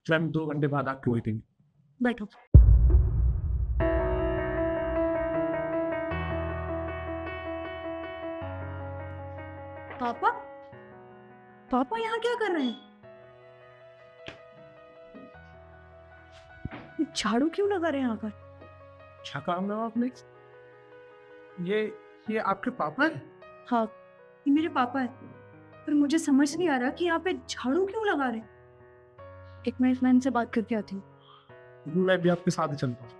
Ma'am 2 घंटे बाद आपकी वेटिंग। बैठो। पापा, पापा यहाँ क्या कर रहे हैं? झाड़ू क्यों लगा रहे हैं यहाँ पर? क्या काम है आपने? ये आपके पापा है? हाँ, ये मेरे पापा है, पर मुझे समझ नहीं आ रहा कि यहाँ पे झाड़ू क्यों लगा रहे हैं। एक मिनट, मैं इनसे बात करके आती हूँ। मैं भी आपके साथ ही चलता हूँ।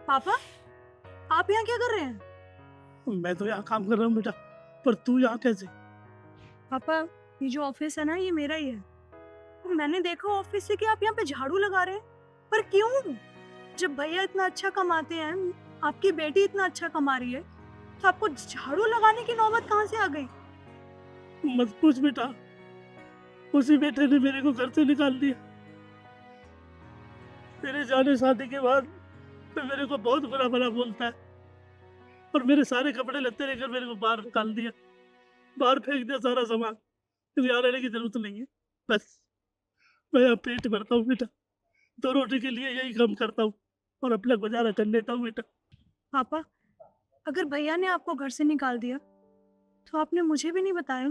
पापा, आप यहाँ क्या कर रहे हैं? मैं तो यहाँ काम कर रहा हूँ बेटा, पर तू यहाँ कैसे? पापा, ये जो ऑफिस है ना, ये मेरा ही है। तो मैंने देखा ऑफिस से कि आप यहाँ पे झाड़ू लगा रहे हैं, पर क्यों? जब भैया इतना अच्छा कमाते हैं, आपकी बेटी इतना अच्छा कमा रही है, तो आपको झाड़ू लगाने की नौबत कहाँ से आ गई? मत पूछ बेटा, उसी बेटे ने मेरे को घर से निकाल दिया। तेरे जाने शादी के बाद तो मेरे को बहुत बुरा भला बोलता है, और मेरे सारे कपड़े लत्ते लेकर मेरे को बाहर निकाल दिया, बाहर फेंक दिया सारा सामान। तुझे यहाँ रहने की जरूरत नहीं है। बस मैं यहाँ पेट भरता हूँ बेटा, 2 रोटी के लिए यही काम करता हूँ और अपना गुजारा कर लेता हूँ बेटा। पापा, अगर भैया ने आपको घर से निकाल दिया तो आपने मुझे भी नहीं बताया।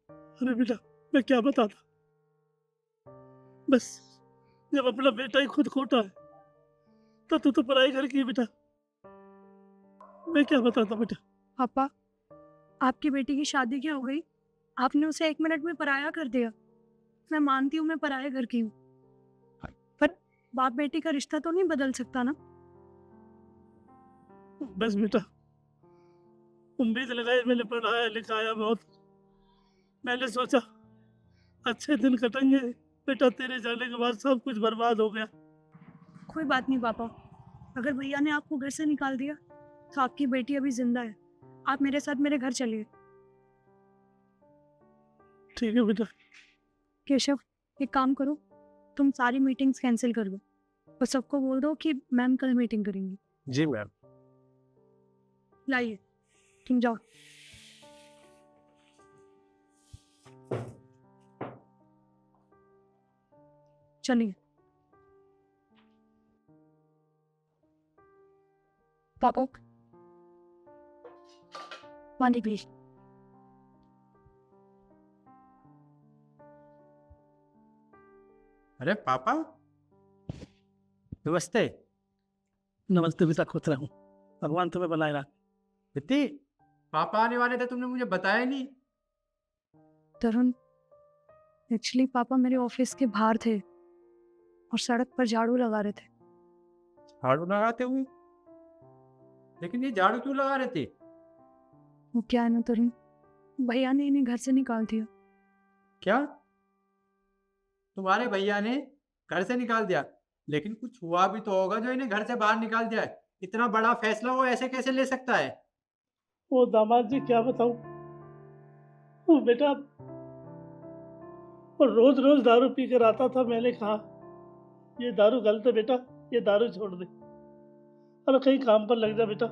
अरे बेटा, मैं क्या बताता, बस जब अपना बेटा ही खुद खोटा है तो तू तो पढ़ाई घर की है बेटा, मैं क्या बताता बेटा। पापा, आपकी बेटी की शादी क्या हो गई? आपने उसे 1 मिनट में पराया कर दिया। मैं मानती हूँ मैं पराये घर की हूँ, पर बाप बेटी का रिश्ता तो नहीं बदल सकता ना। बस बेटा, उम्मीद लगाई, मैंने पढ़ाया लिखाया बहुत, मैंने सोचा अच्छे दिन कटेंगे, बेटा तेरे जाने के बाद सब कुछ बर्बाद हो गया। कोई बात नहीं पापा, अगर भैया ने आपको घर से निकाल दिया तो आपकी बेटी अभी जिंदा है। आप मेरे साथ मेरे घर चलिए। ठीक है बेटा। केशव, एक काम करो, तुम सारी मीटिंग्स कैंसिल कर दो और सबको बोल दो कि मैम कल मीटिंग करेंगी। जी मैम। लाइए, तुम जाओ। चलिए। पापा, पानी प्लीज। अरे पापा, नमस्ते। नमस्ते बेटा, खुश रहूं, भगवान तुम्हें बनाए रहा। इतनी पापा आने वाले थे, तुमने मुझे बताया नहीं। तरुण, एक्चुअली पापा मेरे ऑफिस के बाहर थे और सड़क पर झाड़ू लगा रहे थे। झाड़ू लगाते हुए? लेकिन ये झाड़ू क्यों लगा रहे थे? वो क्या है ना तरुण, भैया ने इन्हें घर से निकाल दिया। क्या तुम्हारे भैया ने घर से निकाल दिया? लेकिन कुछ हुआ भी तो होगा जो इन्हें घर से बाहर निकाल दिया है। इतना बड़ा फैसला वो ऐसे कैसे ले सकता है? वो दामाद जी क्या बताऊं, वो बेटा वो रोज रोज दारू पी कर आता था। मैंने कहा ये दारू गलत है बेटा, ये दारू छोड़ दे और कहीं काम पर लग जा बेटा,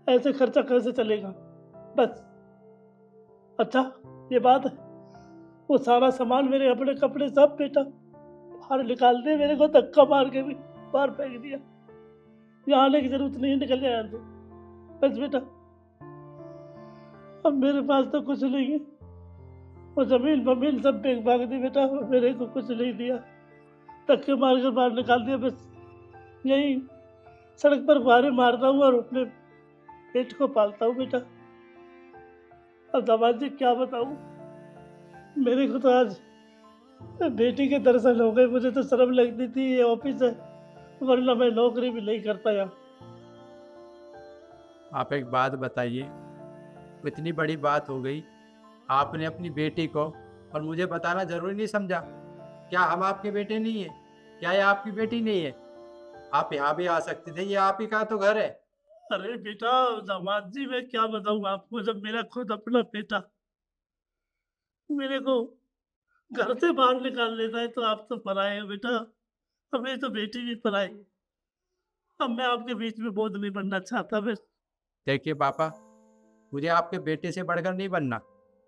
ऐसे खर्चा कैसे चलेगा। बस अच्छा ये बात है, वो सारा सामान मेरे अपने कपड़े सब बेटा बाहर निकाल दे, मेरे को धक्का मार के भी बाहर फेंक दिया। यहाँ आने की जरूरत नहीं, निकल जाए यहाँ से। बस बेटा अब मेरे पास तो कुछ नहीं है, वो जमीन बमीन सब बेच भाग दी बेटा, मेरे को कुछ नहीं दिया, धक्के मार कर बाहर निकाल दिया। बस यही सड़क पर बाहर मारता हूँ और अपने पेट को पालता हूँ बेटा। अब दामाद जी क्या बताऊँ, मेरे को तो आज बेटी के दर्शन हो गए। मुझे तो शर्म लगती थी, ये ऑफिस है, वरना मैं नौकरी भी नहीं करता यहाँ। आप एक बात बताइए, इतनी बड़ी बात हो गई, आपने अपनी बेटी को और मुझे बताना जरूरी नहीं समझा? क्या हम आपके बेटे नहीं है? क्या ये आपकी बेटी नहीं है? आप यहाँ भी आ सकते थे, ये आप ही का तो घर है। अरे बेटा दामाद जी, मैं क्या बताऊँ आपको, जब मेरा खुद अपना बेटा मेरे को घर से बाहर निकाल देता है तो आप तो पराए हो बेटा, हमें तो बेटी भी पराई है। अब मैं आपके बीच में बोझ नहीं बनना चाहता। बस देखिए पापा, मुझे आपके बेटे से बढ़कर नहीं बनना,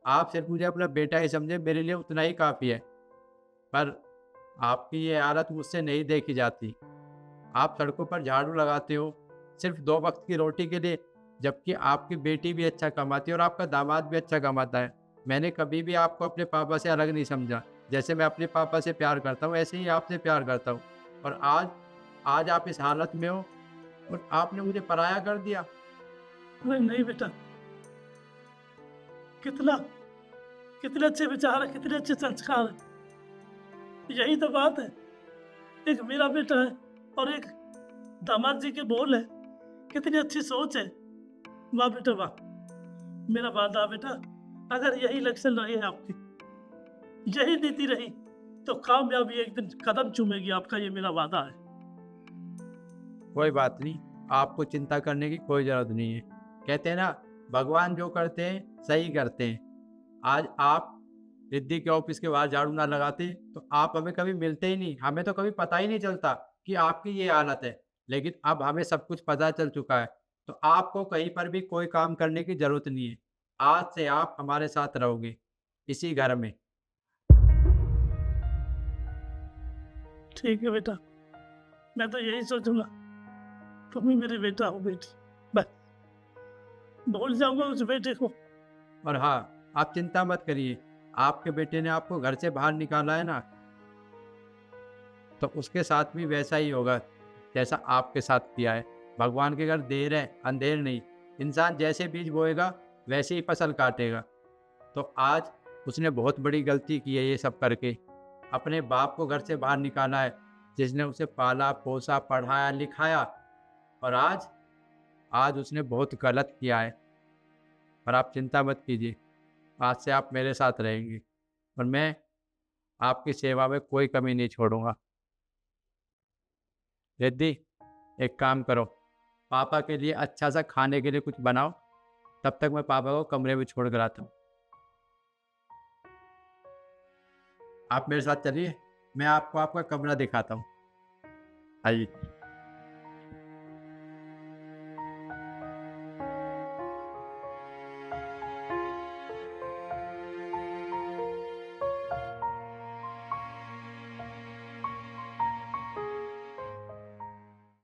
आप सिर्फ मुझे अपना बेटा ही समझे, मेरे लिए उतना ही काफ़ी है। पर आपकी ये हालत मुझसे नहीं देखी जाती। आप सड़कों पर झाड़ू लगाते हो सिर्फ 2 वक्त की रोटी के लिए, जबकि आपकी बेटी भी अच्छा कमाती है और आपका दामाद भी अच्छा कमाता है। मैंने कभी भी आपको अपने पापा से अलग नहीं समझा। जैसे मैं अपने पापा से प्यार करता हूँ, ऐसे ही आपसे प्यार करता हूँ। और आज आप इस हालत में हो और आपने मुझे पराया कर दिया। नहीं नहीं बेटा, कितना कितने अच्छे विचार है, कितने अच्छे संस्कार है। यही तो बात है, एक मेरा बेटा है और एक दामाद जी के बोल है। कितनी अच्छी सोच है। वाह बेटा वाह। मेरा वादा बेटा, अगर यही लक्षण रही है आपकी, यही नीति रही, तो कामयाबी एक दिन कदम चूमेगी आपका, ये मेरा वादा है। कोई बात नहीं, आपको चिंता करने की कोई ज़रूरत नहीं है। कहते हैं ना, भगवान जो करते हैं सही करते हैं। आज आप रिद्धि के ऑफिस के बाहर झाड़ू ना लगाते तो आप हमें कभी मिलते ही नहीं। हमें तो कभी पता ही नहीं चलता कि आपकी ये हालत है। लेकिन अब हमें सब कुछ पता चल चुका है, तो आपको कहीं पर भी कोई काम करने की ज़रूरत नहीं है। आज से आप हमारे साथ रहोगे, इसी घर में। ठीक है बेटा, मैं तो यही सोचूंगा, तुम ही मेरे बेटा हो बेटी। बस भूल जाऊंगा उस बेटे को। और हाँ, आप चिंता मत करिए। आपके बेटे ने आपको घर से बाहर निकाला है ना, तो उसके साथ भी वैसा ही होगा जैसा आपके साथ किया है। भगवान के घर देर है अंधेर नहीं। इंसान जैसे बीज बोएगा वैसे ही फसल काटेगा। तो आज उसने बहुत बड़ी गलती की है ये सब करके। अपने बाप को घर से बाहर निकाला है, जिसने उसे पाला पोसा पढ़ाया लिखाया। और आज उसने बहुत गलत किया है। पर आप चिंता मत कीजिए, आज से आप मेरे साथ रहेंगे और मैं आपकी सेवा में कोई कमी नहीं छोड़ूंगा। रिद्धि, एक काम करो, पापा के लिए अच्छा सा खाने के लिए कुछ बनाओ। तब तक मैं पापा को कमरे में छोड़ कर आता हूँ। आप मेरे साथ चलिए, मैं आपको आपका कमरा दिखाता हूँ। आइए।